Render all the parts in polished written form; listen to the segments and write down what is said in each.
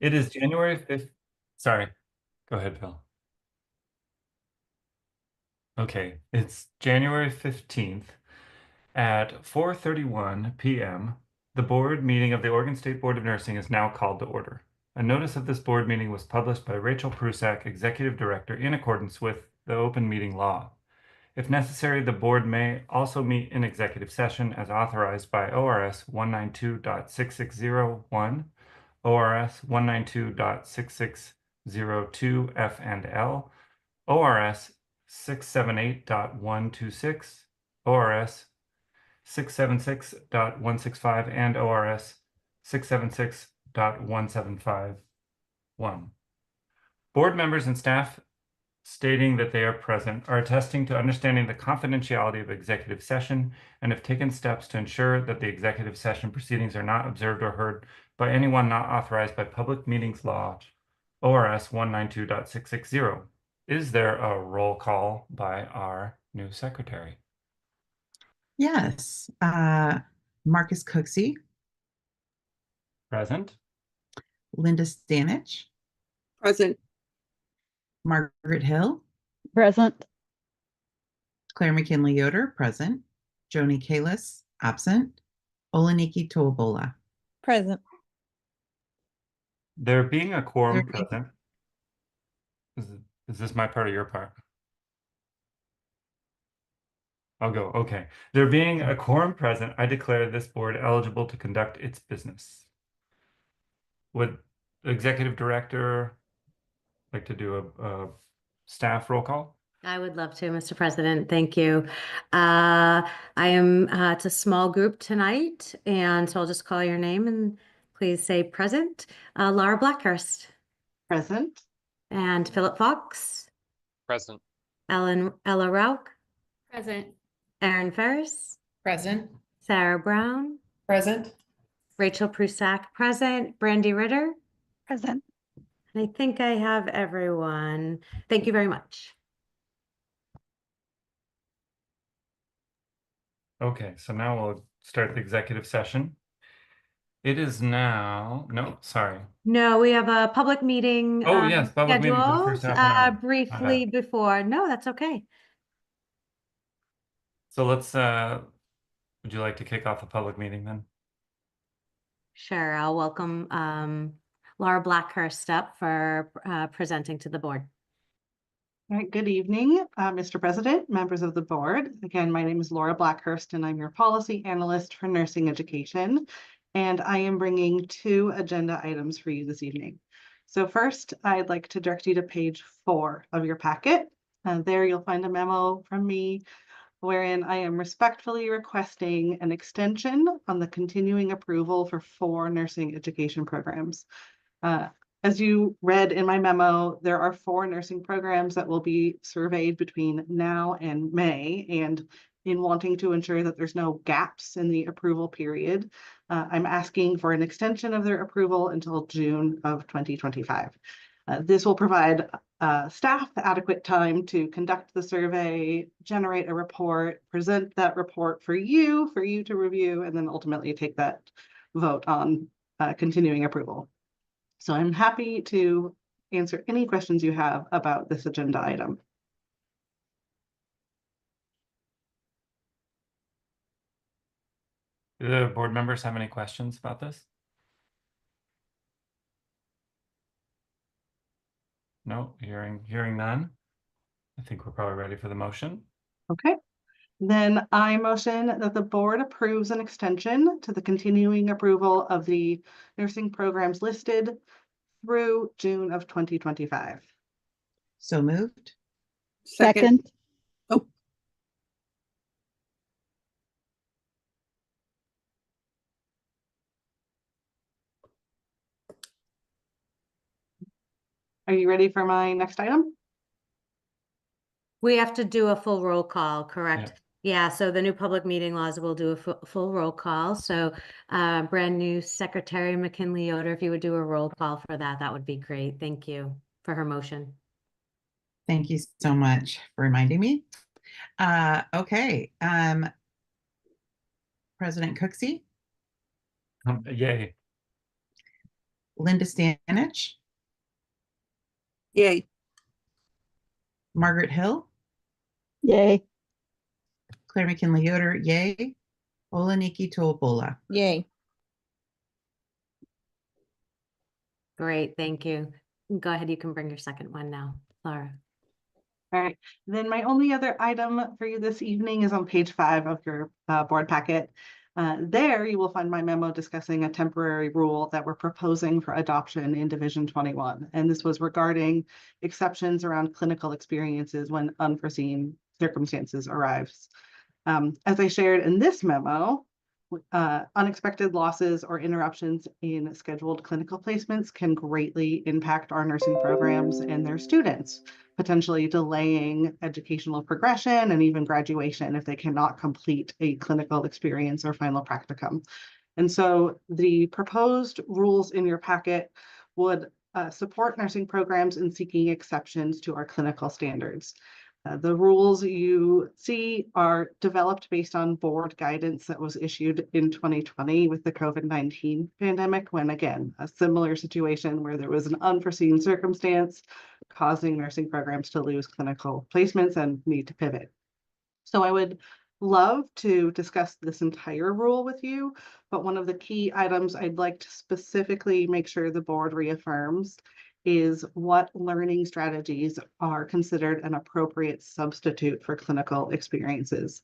It is January 5th. Sorry, go ahead, Phil. Okay, it's January 15th at 4:31 p.m. The board meeting of the Oregon State Board of Nursing is now called to order. A notice of this board meeting was published by Rachel Prusak, Executive Director, in accordance with the open meeting law. If necessary, the board may also meet in executive session as authorized by ORS 192.6601, ORS 192.6602 F and L, ORS 678.126, ORS 676.165, and ORS 676.1751. Board members and staff stating that they are present are attesting to understanding the confidentiality of executive session and have taken steps to ensure that the executive session proceedings are not observed or heard by anyone not authorized by Public Meetings Law, ORS 192.660. Is there a roll call by our new secretary? Yes. Marcus Cooksey, Present. Linda Stanich, Present. Margaret Hill, Present. Claire McKinley Yoder, present. Joni Kalis, absent. Oleniki Toabola. Present. There being a quorum There being- present. Is this my part or your part? I'll go. Okay. There being a quorum present, I declare this board eligible to conduct its business. Would the executive director like to do a staff roll call? I would love to, Mr. President. Thank you. I am it's a small group tonight, and so I'll just call your name and please say present. Laura Blackhurst Present. and Philip Fox, Present. Ella Rauch, Present. Aaron Ferris, Present. Sarah Brown, Present. Rachel Prusak, present, Brandy Ritter, Present. and I think I have everyone. Thank you very much. Okay, so now we'll start the executive session. It is now, no, sorry. No, we have a public meeting. Oh, yes, public meeting for the first scheduled, half an hour. My briefly before. No, that's okay. So let's, would you like to kick off the public meeting then? Sure, I'll welcome Laura Blackhurst up for presenting to the board. All right, good evening, Mr. President, members of the board. Again, my name is Laura Blackhurst, and I'm your policy analyst for nursing education. And I am bringing 2 agenda items for you this evening. So first, I'd like to direct you to page 4 of your packet. There you'll find a memo from me wherein I am respectfully requesting an extension on the continuing approval for 4 nursing education programs. As you read in my memo, there are 4 nursing programs that will be surveyed between now and May. And in wanting to ensure that there's no gaps in the approval period, I'm asking for an extension of their approval until June of 2025. This will provide staff adequate time to conduct the survey, generate a report, present that report for you to review, and then ultimately take that vote on continuing approval. So I'm happy to answer any questions you have about this agenda item. Do the board members have any questions about this? No, hearing none. I think we're probably ready for the motion. Okay. Then I motion that the board approves an extension to the continuing approval of the nursing programs listed through June of 2025. So moved. Second. Oh. Are you ready for my next item? We have to do a full roll call, correct? Yeah, so the new public meeting laws will do a full roll call. So brand new Secretary McKinley Yoder, if you would do a roll call for that, that would be great. Thank you for her motion. Thank you so much for reminding me. Okay. President Cooksey, Yay. Linda Stanich, Yay. Margaret Hill, Yay. Claire McKinley Yoder, yay. Oleniki Toobola. Yay. Great, thank you. Go ahead, you can bring your second one now, Laura. All right, then my only other item for you this evening is on page 5 of your board packet. There you will find my memo discussing a temporary rule that we're proposing for adoption in Division 21. And this was regarding exceptions around clinical experiences when unforeseen circumstances arrives. As I shared in this memo, unexpected losses or interruptions in scheduled clinical placements can greatly impact our nursing programs and their students, potentially delaying educational progression and even graduation if they cannot complete a clinical experience or final practicum. And so the proposed rules in your packet would support nursing programs in seeking exceptions to our clinical standards. The rules you see are developed based on board guidance that was issued in 2020 with the COVID-19 pandemic, when again, a similar situation where there was an unforeseen circumstance causing nursing programs to lose clinical placements and need to pivot. So I would love to discuss this entire rule with you, but one of the key items I'd like to specifically make sure the board reaffirms is what learning strategies are considered an appropriate substitute for clinical experiences.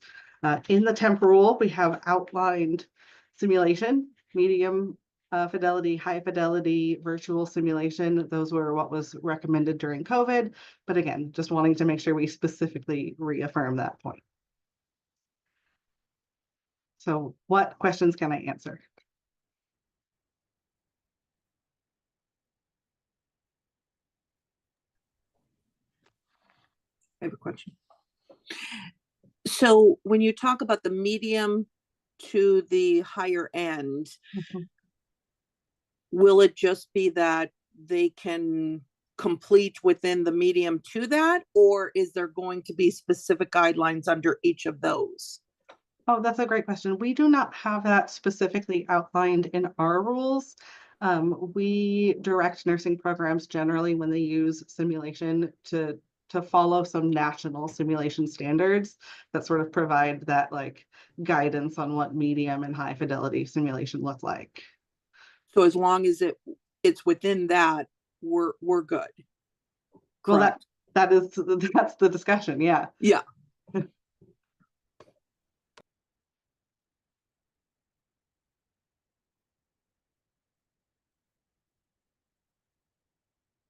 In the temp rule, we have outlined simulation, medium fidelity, high fidelity, virtual simulation. Those were what was recommended during COVID. But again, just wanting to make sure we specifically reaffirm that point. So what questions can I answer? I have a question. So when you talk about the medium to the higher end, will it just be that they can complete within the medium to that, or is there going to be specific guidelines under each of those? Oh, that's a great question. We do not have that specifically outlined in our rules. We direct nursing programs generally when they use simulation to follow some national simulation standards that sort of provide that like guidance on what medium and high fidelity simulation look like. So as long as it's within that, we're good. Well, Correct. that's the discussion. Yeah. Yeah.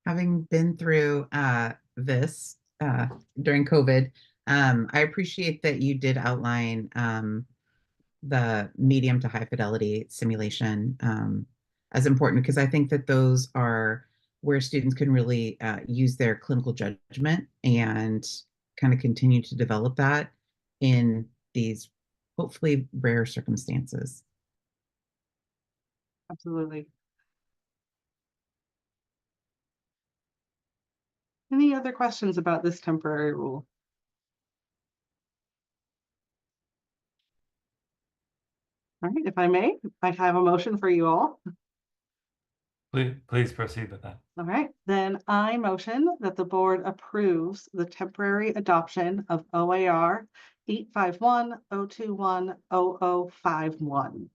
Having been through this during COVID, I appreciate that you did outline the medium to high fidelity simulation as important, because I think that those are where students can really use their clinical judgment and kind of continue to develop that in these hopefully rare circumstances. Absolutely. Any other questions about this temporary rule? All right, if I may, I have a motion for you all. Please proceed with that. All right, then I motion that the board approves the temporary adoption of OAR 851-021-0051.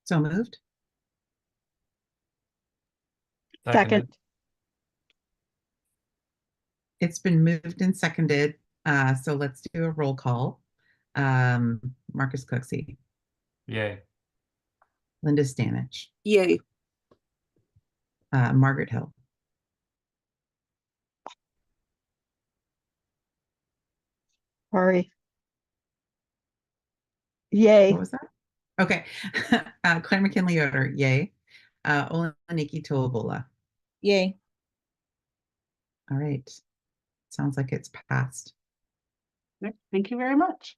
So moved. Second. It's been moved and seconded. So let's do a roll call. Marcus Cooksey, Yay. Linda Stanich, Yay. Margaret Hill, Sorry. Yay. what was that? Okay. Claire McKinley Yoder, yay. Oleniki Toobola. Yay. All right. Sounds like it's passed. Thank you very much.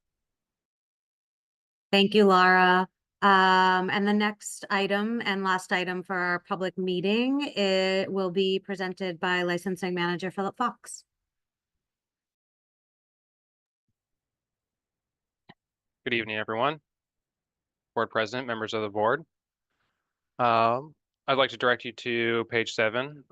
Thank you, Laura. And the next item and last item for our public meeting, it will be presented by Licensing Manager Philip Fox. Good evening, everyone. Board President, members of the board. I'd like to direct you to page 7.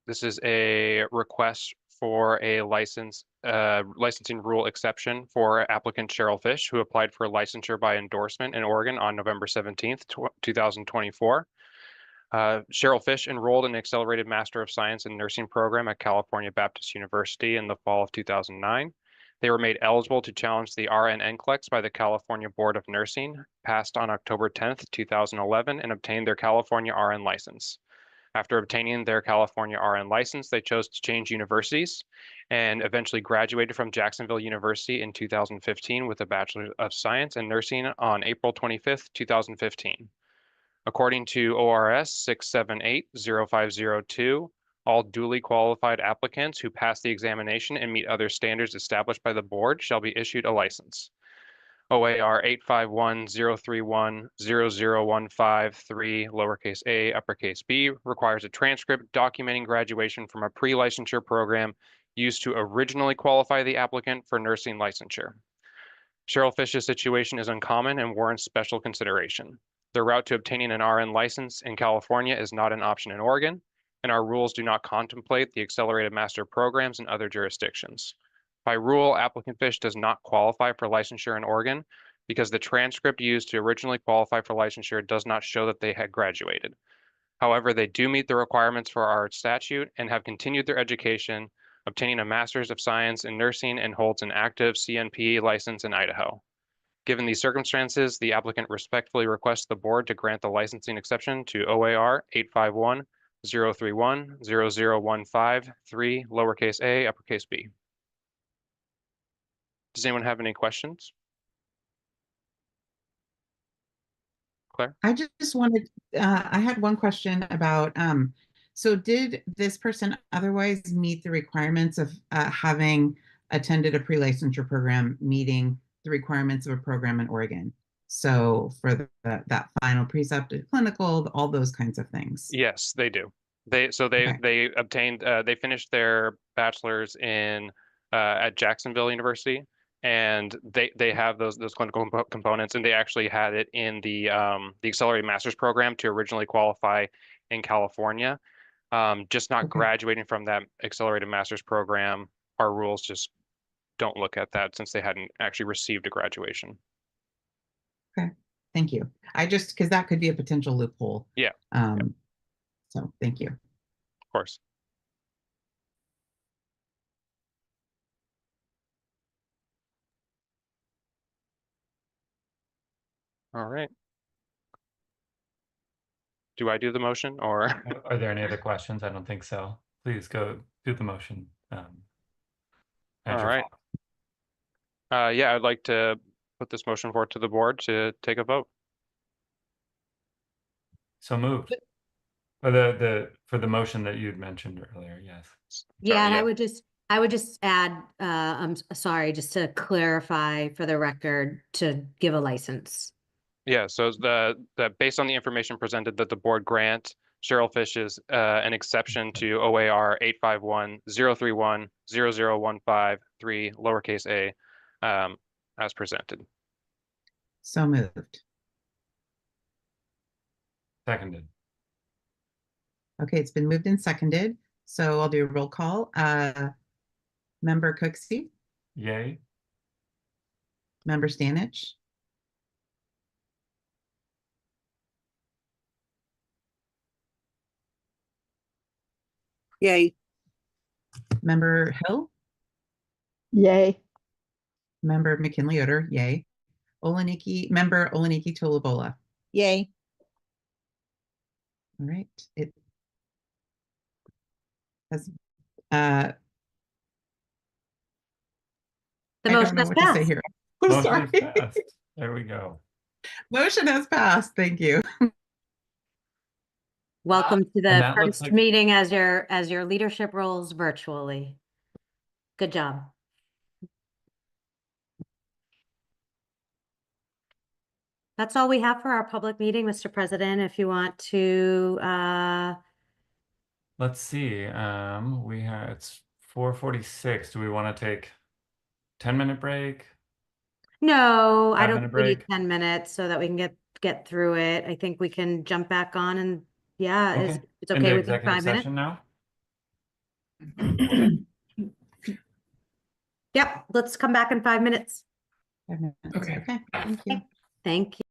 This is a request for a licensing rule exception for applicant Cheryl Fish, who applied for licensure by endorsement in Oregon on November 17th, 2024. Cheryl Fish enrolled in the Accelerated Master of Science in Nursing program at California Baptist University in the fall of 2009. They were made eligible to challenge the RN NCLEX by the California Board of Nursing, passed on October 10th, 2011, and obtained their California RN license. After obtaining their California RN license, they chose to change universities and eventually graduated from Jacksonville University in 2015 with a Bachelor of Science in Nursing on April 25th, 2015. According to ORS 678-0502, all duly qualified applicants who pass the examination and meet other standards established by the board shall be issued a license. OAR 851-031-0015-3, lowercase a, uppercase b, requires a transcript documenting graduation from a pre-licensure program used to originally qualify the applicant for nursing licensure. Cheryl Fish's situation is uncommon and warrants special consideration. The route to obtaining an RN license in California is not an option in Oregon, and our rules do not contemplate the accelerated master programs in other jurisdictions. By rule, applicant Fish does not qualify for licensure in Oregon because the transcript used to originally qualify for licensure does not show that they had graduated. However, they do meet the requirements for our statute and have continued their education, obtaining a Master's of Science in Nursing, and holds an active CNP license in Idaho. Given these circumstances, the applicant respectfully requests the board to grant the licensing exception to OAR 851-031-0015-3, lowercase a, uppercase b. Does anyone have any questions? Claire? I just wanted, I had one question about, so did this person otherwise meet the requirements of having attended a pre-licensure program, meeting the requirements of a program in Oregon? So for that final preceptive clinical, all those kinds of things. Yes, they do. They obtained, they finished their bachelor's in at Jacksonville University, and they have those clinical components, and they actually had it in the accelerated master's program to originally qualify in California. Just not graduating from that accelerated master's program. Our rules just don't look at that since they hadn't actually received a graduation. Okay, thank you. Because that could be a potential loophole. Yeah. So thank you. Of course. All right. Do I do the motion or? Are there any other questions? I don't think so. Please go do the motion. All right. Yeah, I'd like to put this motion forward to the board to take a vote. So moved. For the motion that you'd mentioned earlier, yes. Yeah, and I would just add, I'm sorry, just to clarify for the record, to give a license. Yeah, so based on the information presented, that the board grant Cheryl Fish's an exception to OAR 851-031-0015-3, lowercase a, as presented. So moved. Seconded. Okay, it's been moved and seconded. So I'll do a roll call. Member Cooksey? Yay. Member Stanich? Yay. Member Hill? Yay. Member McKinley-Yoder? Yay. Member Oleniki Tolabola? Yay. All right. It has The I don't motion know has what to say passed. here. I'm Motion sorry. is passed. There we go. Motion has passed. Thank you. Welcome to and the that looks first like- meeting as your leadership roles virtually. Good job. That's all we have for our public meeting, Mr. President. If you want to, Let's see. It's 4:46. Do we want to take 10-minute break? no, I don't 5-minute think we need break? 10 minutes so that we can get get through it. I think we can jump back on and yeah, Okay. it's Into okay with you, executive 5 minutes. session now? Yep, let's come back in 5 minutes. 5 minutes. Okay. Okay, thank you. Thank you.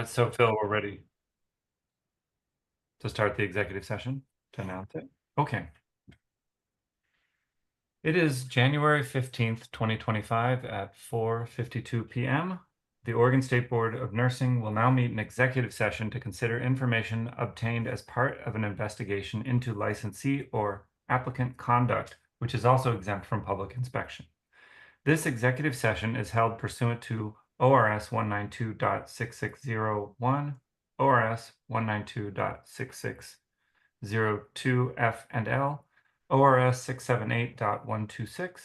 So Phil, we're ready to start the executive session to announce it. Okay. It is January 15th, 2025 at 4:52 p.m. The Oregon State Board of Nursing will now meet in executive session to consider information obtained as part of an investigation into licensee or applicant conduct, which is also exempt from public inspection. This executive session is held pursuant to ORS 192.6601, ORS 192.6602 F and L, ORS 678.126,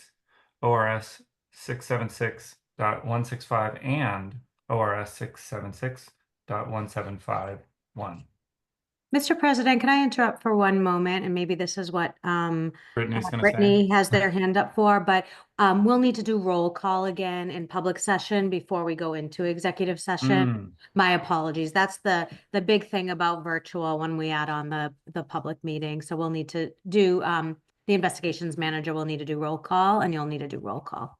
ORS 676.165, and ORS 676.1751. Mr. President, can I interrupt for one moment? And maybe this is what Brittany's going to say. Brittany has their hand up for, but we'll need to do roll call again in public session before we go into executive session. My apologies. That's the big thing about virtual when we add on the public meeting. So we'll need to do the investigations manager will need to do roll call, and you'll need to do roll call.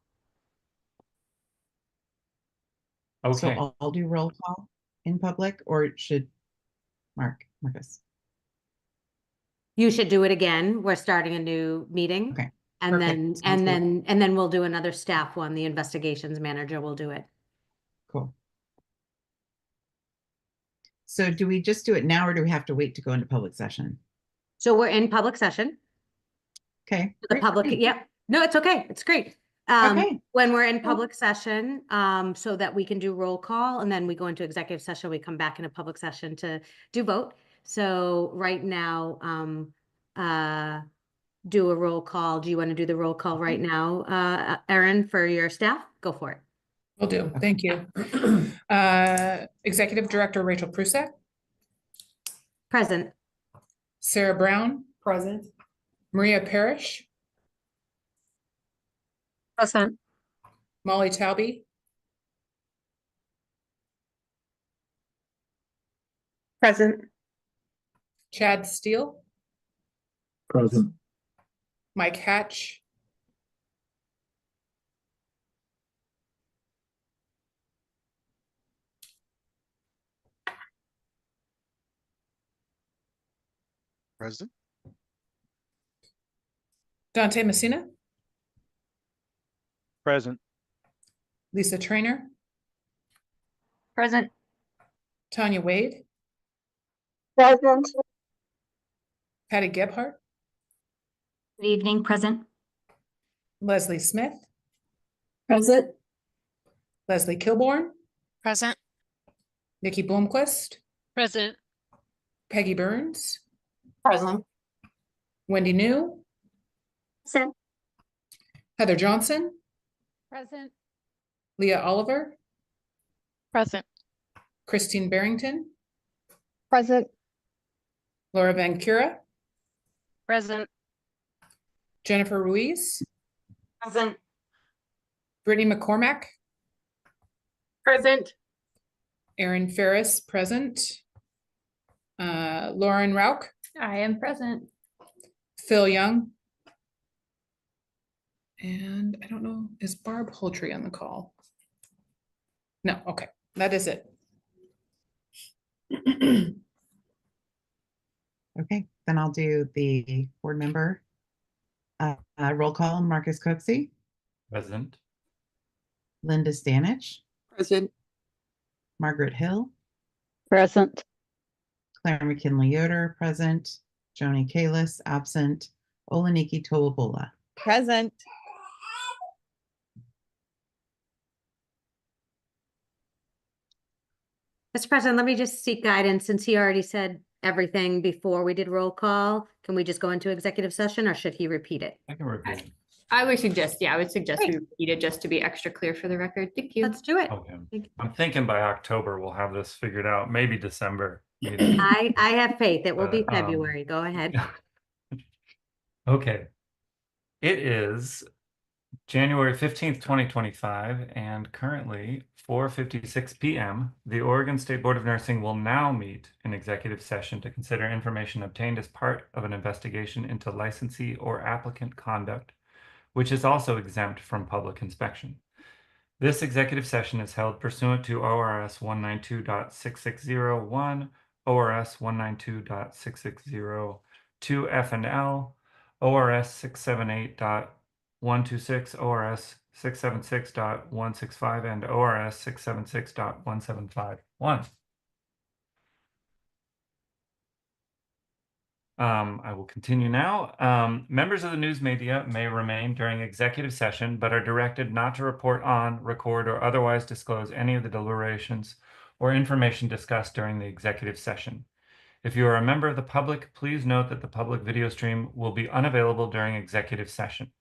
Okay. So I'll do roll call in public, or should Marcus? You should do it again. We're starting a new meeting. Okay. And Perfect. then we'll do another staff one. The investigations manager will do it. Cool. So do we just do it now, or do we have to wait to go into public session? So we're in public session. Okay. The public, yep. No, it's okay. It's great. Okay. When we're in public session, so that we can do roll call, and then we go into executive session, we come back into public session to do vote. So right now, do a roll call. Do you want to do the roll call right now, Erin, for your staff? Go for it. Will do. Thank you. Executive Director Rachel Prusak, Present. Sarah Brown, Present. Maria Parrish, Present. Molly Tauby, Present. Chad Steele, Present. Mike Hatch, Present. Dante Messina, Present. Lisa Trainer, Present. Tanya Wade, Present. Patty Gebhardt, Good evening. Present. Leslie Smith, Present. Leslie Kilborn, Present. Nikki Blomquist, Present. Peggy Burns, Present. Wendy New, Present. Heather Johnson, Present. Leah Oliver, Present. Christine Barrington, Present. Laura Van Cura, Present. Jennifer Ruiz, Present. Brittany McCormack, Present. Erin Ferris, present. Lauren Rauch, I am present. Phil Young. And I don't know, is Barb Holtry on the call? No, okay, that is it. Okay, then I'll do the board member roll call. Marcus Cooksey, Present. Linda Stanich, Present. Margaret Hill, Present. Claire McKinley Yoder, present, Joni Kalis, absent, Oleniki Tolabola. Present. Mr. President, let me just seek guidance since he already said everything before we did roll call. Can we just go into executive session, or should he repeat it? I can repeat. I would suggest we Great. repeat it just to be extra clear for the record. Thank you. Let's do it. Okay. Thank you. I'm thinking by October we'll have this figured out, maybe December. Maybe. I have faith. It will be But, February. Go ahead. Okay. It is January 15th, 2025, and currently 4:56 p.m. The Oregon State Board of Nursing will now meet in executive session to consider information obtained as part of an investigation into licensee or applicant conduct, which is also exempt from public inspection. This executive session is held pursuant to ORS 192.6601, ORS 192.6602F and L, ORS 678.126, ORS 676.165, and ORS 676.1751. I will continue now. Members of the news media may remain during executive session, but are directed not to report on, record, or otherwise disclose any of the deliberations or information discussed during the executive session. If you are a member of the public, please note that the public video stream will be unavailable during executive session.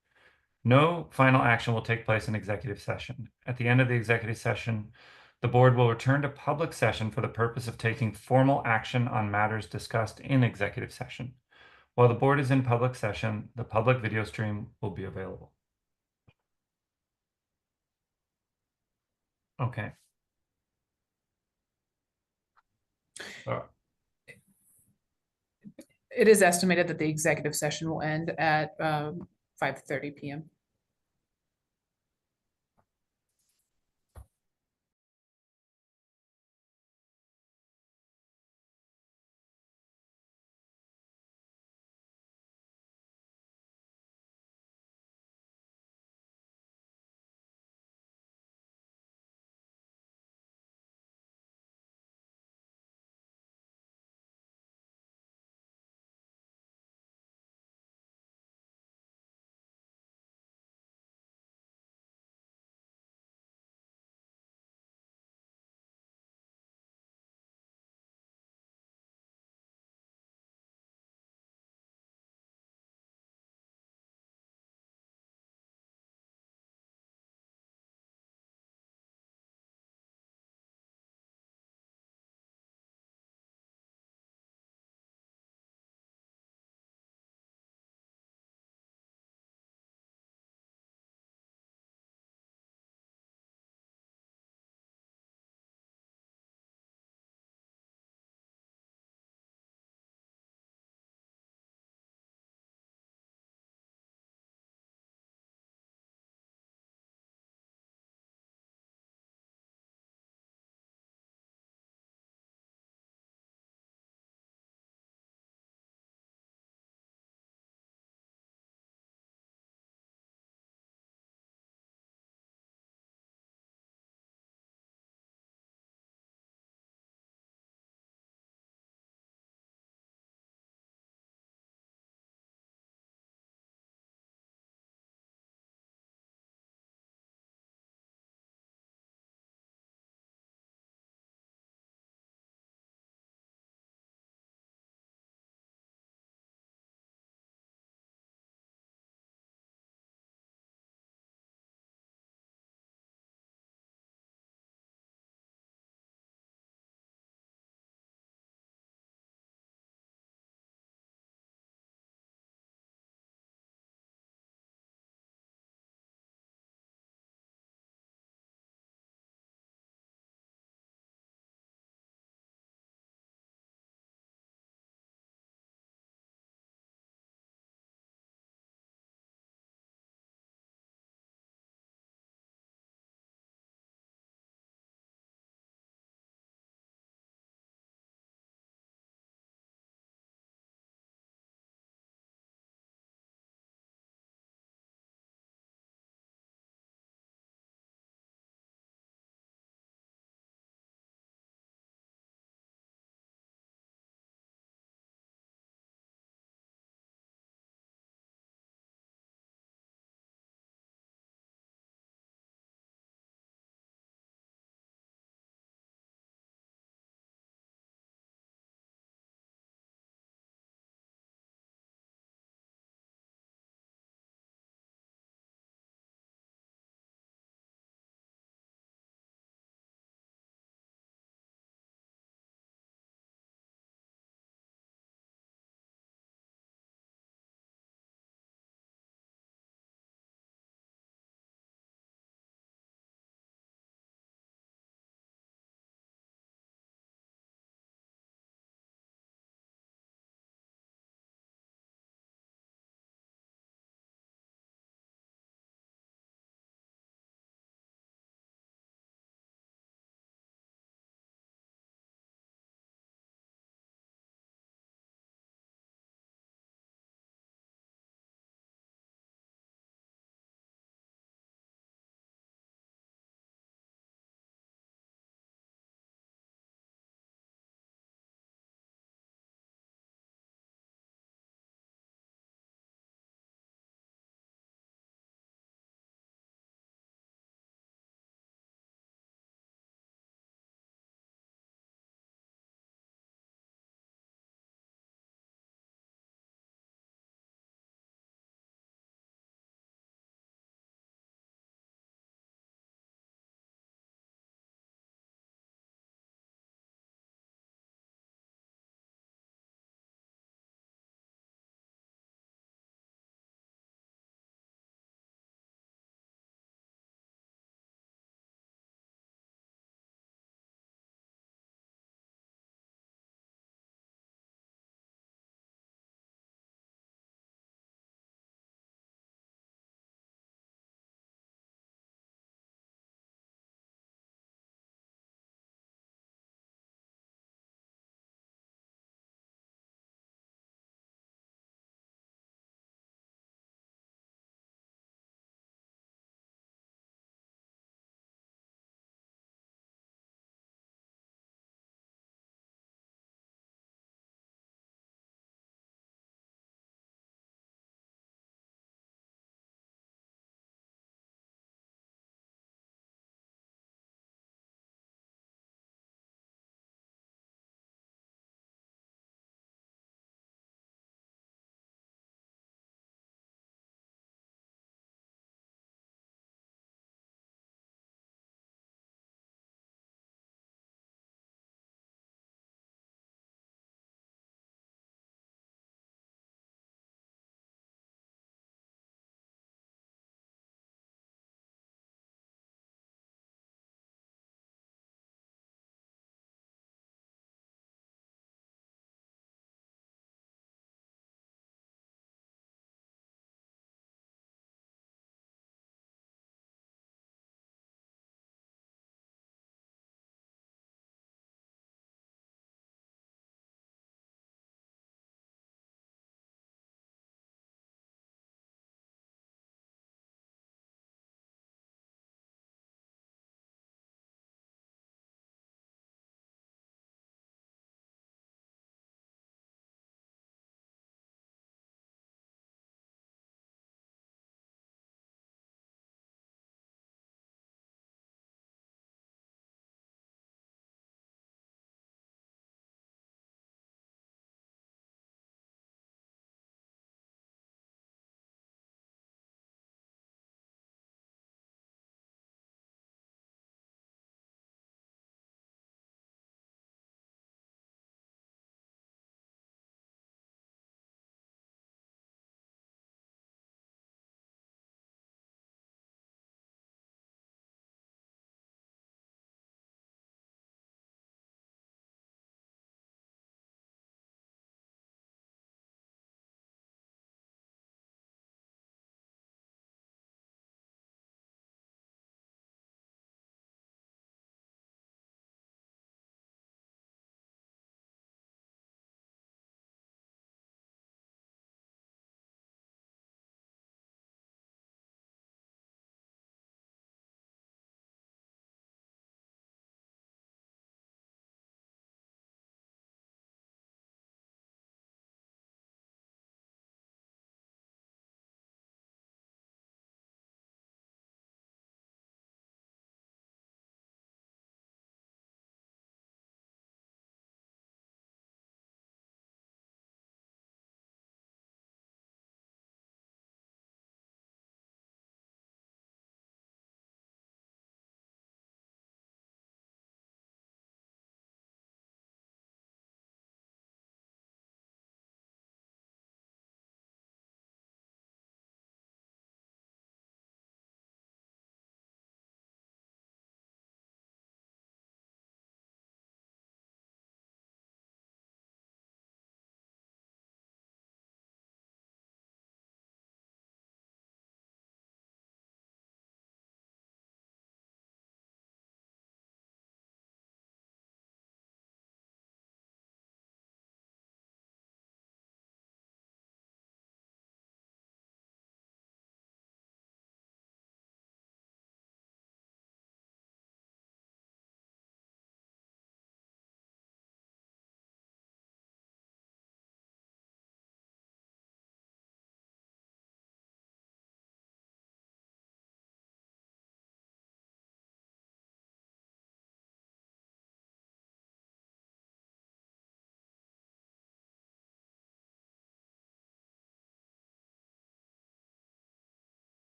No final action will take place in executive session. At the end of the executive session, the board will return to public session for the purpose of taking formal action on matters discussed in executive session. While the board is in public session, the public video stream will be available. Okay. It is estimated that the executive session will end at 5:30 PM.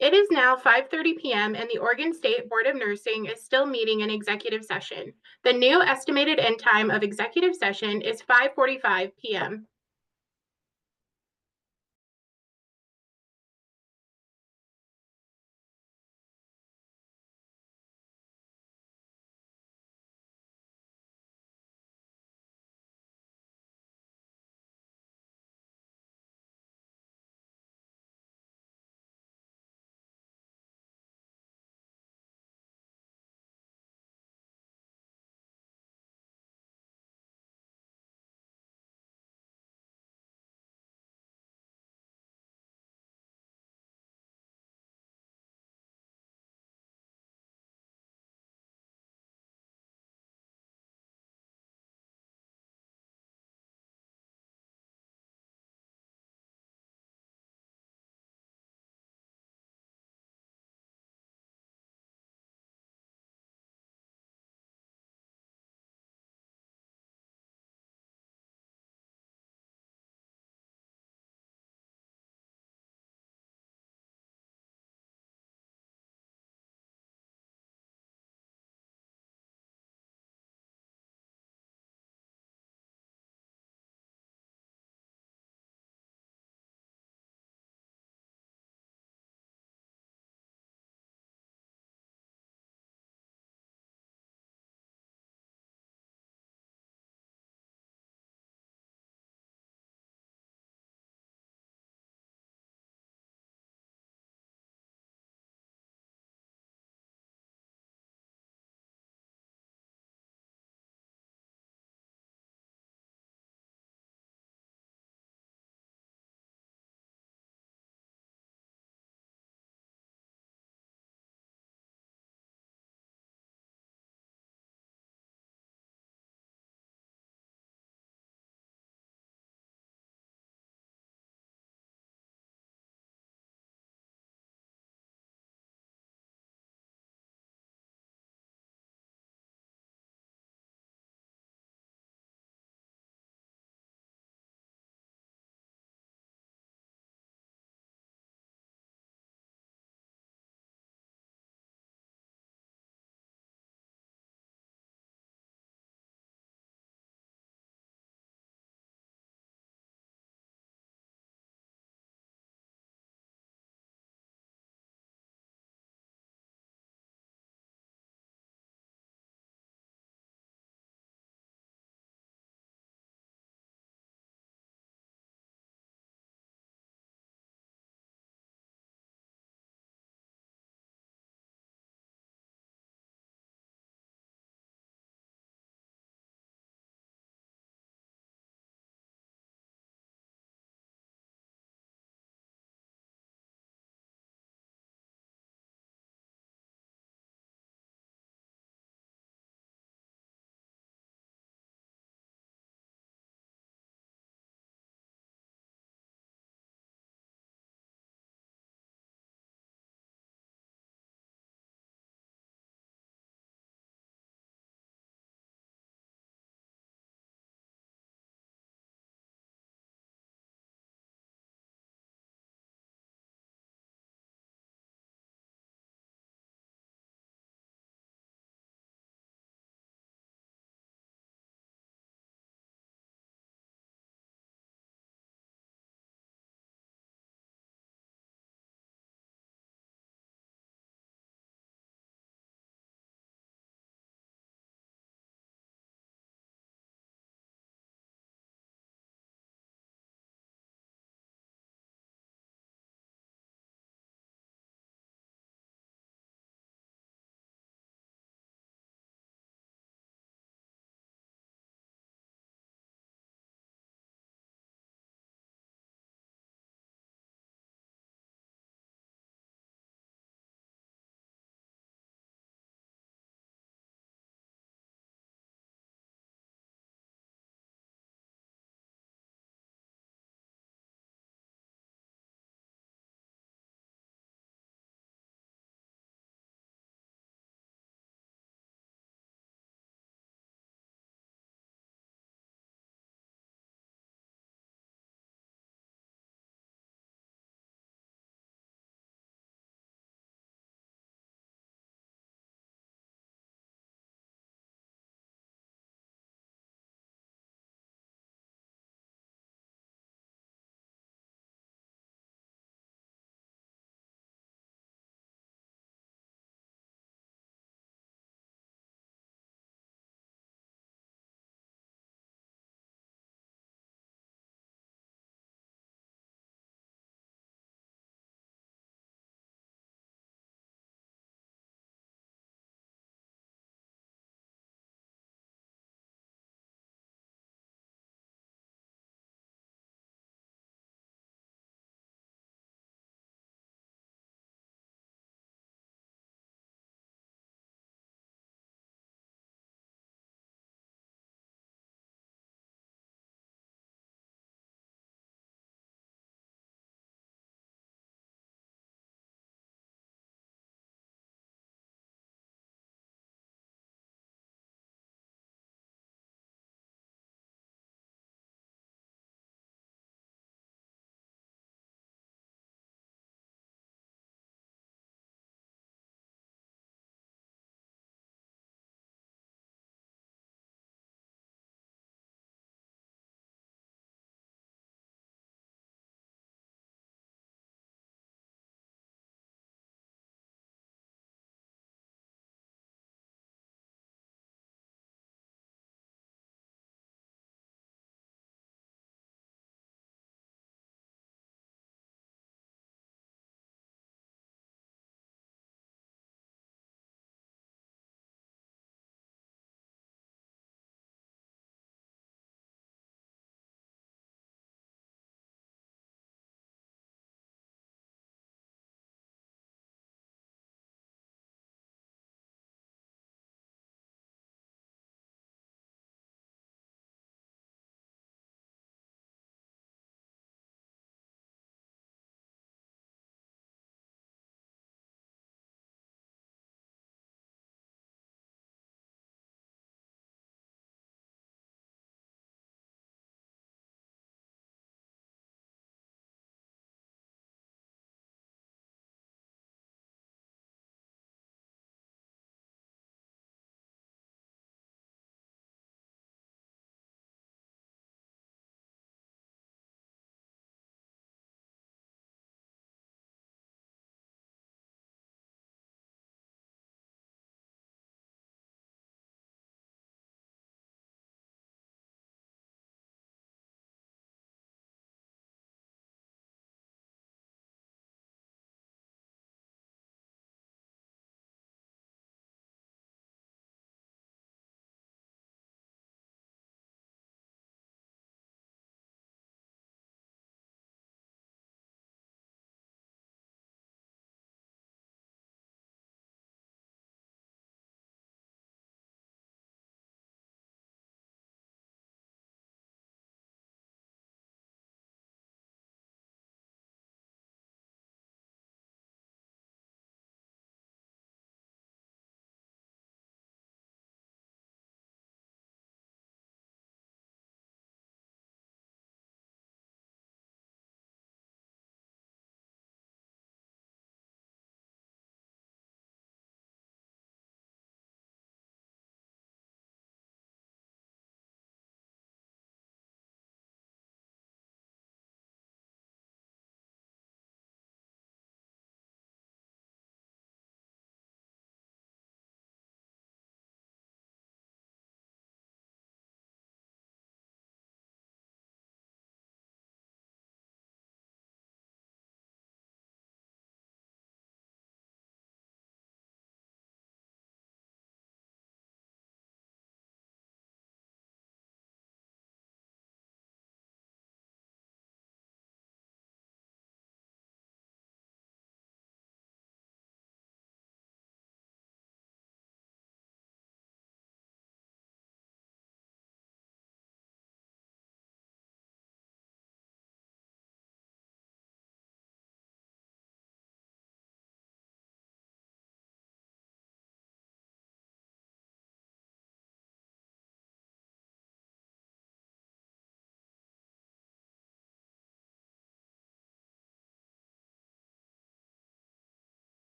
It is now 5:30 p.m. and the Oregon State Board of Nursing is still meeting in executive session. The new estimated end time of executive session is 5:45 p.m.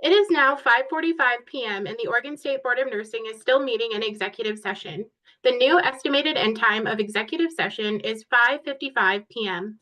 It is now 5:45 p.m. and the Oregon State Board of Nursing is still meeting in executive session. The new estimated end time of executive session is 5:55 p.m.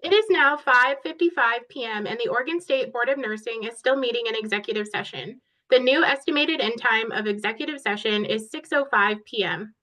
It is now 5:55 p.m. and the Oregon State Board of Nursing is still meeting in executive session. The new estimated end time of executive session is 6:05 p.m.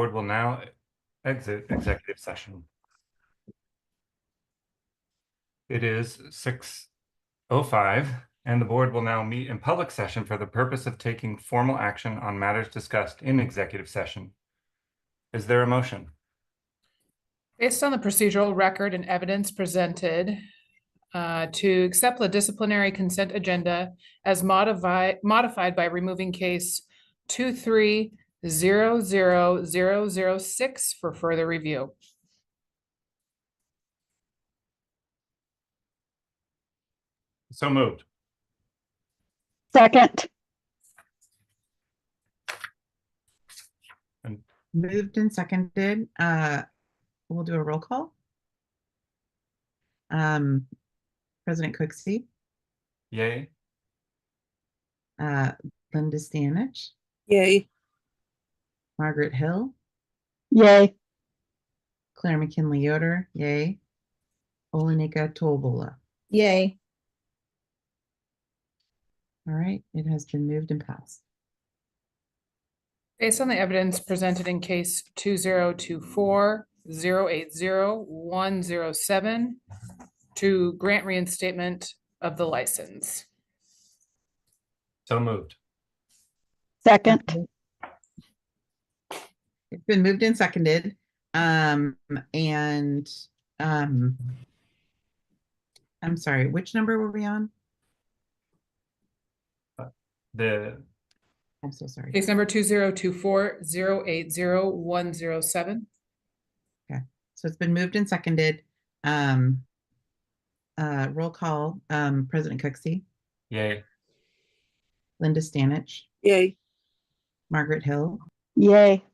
board will now exit executive session. It is 6:05, and the board will now meet in public session for the purpose of taking formal action on matters discussed in executive session. Is there a motion? Based on the procedural record and evidence presented, to accept the disciplinary consent agenda as modified by removing case 2300006 for further review. So moved. Second. Moved and seconded. We'll do a roll call. President Cooksey, Yay. Linda Stanich, Yay. Margaret Hill, Yay. Claire McKinley Yoder, yay. Olenika Tolbola. Yay. All right, it has been moved and passed. Based on the evidence presented in case 20240800107 to grant reinstatement of the license. So moved. Second. It's been moved and seconded. I'm sorry, which number were we on? I'm so sorry. Case number 20240800107. So it's been moved and seconded. Roll call, President Cooksey, Yay. Linda Stanich, Yay. Margaret Hill, Yay.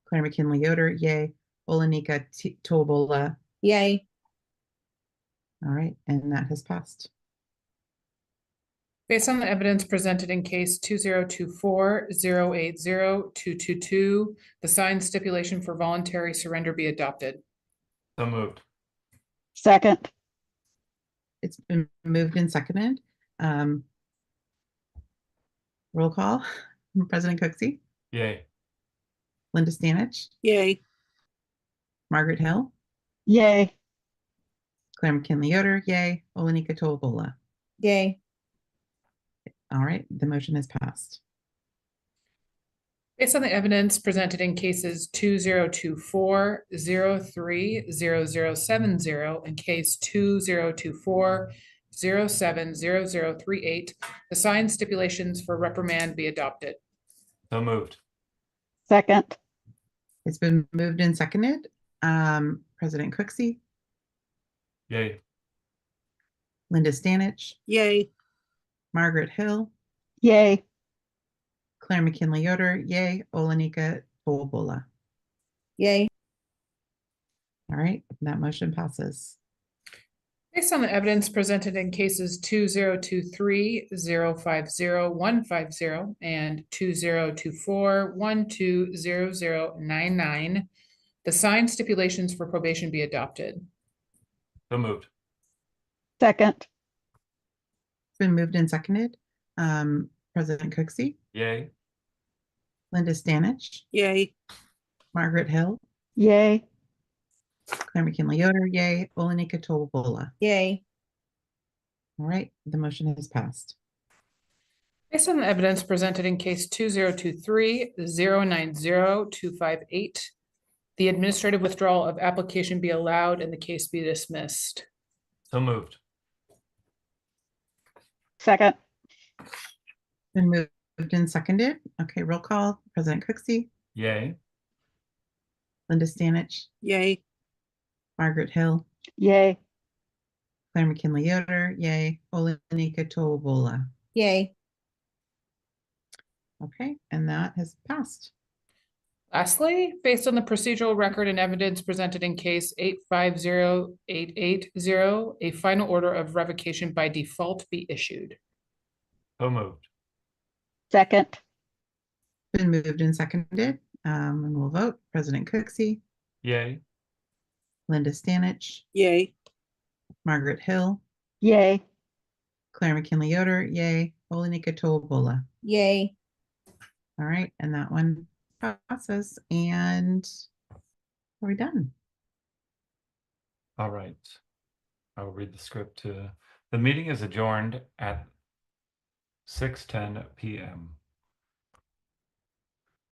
Claire McKinley Yoder, yay. Olenika Tolbola. Yay. All right, and that has passed. Based on the evidence presented in case 20240802222, the signed stipulation for voluntary surrender be adopted. So moved. Second. It's been moved and seconded. Roll call, President Cooksey, Yay. Linda Stanich, Yay. Margaret Hill, Yay. Claire McKinley Yoder, yay. Olenika Tolbola. Yay. All right, the motion is passed. Based on the evidence presented in cases 20240300070 and case 20240700038, the signed stipulations for reprimand be adopted. So moved. Second. It's been moved and seconded. President Cooksey, Yay. Linda Stanich, Yay. Margaret Hill, Yay. Claire McKinley Yoder, yay. Olenika Tolbola. Yay. All right, that motion passes. Based on the evidence presented in cases 20230500150 and 20241200099, the signed stipulations for probation be adopted. So moved. Second. It's been moved and seconded. President Cooksey, Yay. Linda Stanich, Yay. Margaret Hill, Yay. Claire McKinley Yoder, yay. Olenika Tolbola. Yay. All right, the motion has passed. Based on the evidence presented in case 20230902558, the administrative withdrawal of application be allowed and the case be dismissed. So moved. Second. Been moved and seconded. Okay, roll call. President Cooksey, Yay. Linda Stanich, Yay. Margaret Hill, Yay. Claire McKinley Yoder, yay. Olenika Tolbola. Yay. Okay, and that has passed. Lastly, based on the procedural record and evidence presented in case 850880, a final order of revocation by default be issued. So moved. Second. Been moved and seconded. And we'll vote. President Cooksey, Yay. Linda Stanich, Yay. Margaret Hill, Yay. Claire McKinley Yoder, yay. Olenika Tolbola. Yay. All right, and that one process, and are we done? All right. I'll read the script. The meeting is adjourned at 6:10 p.m.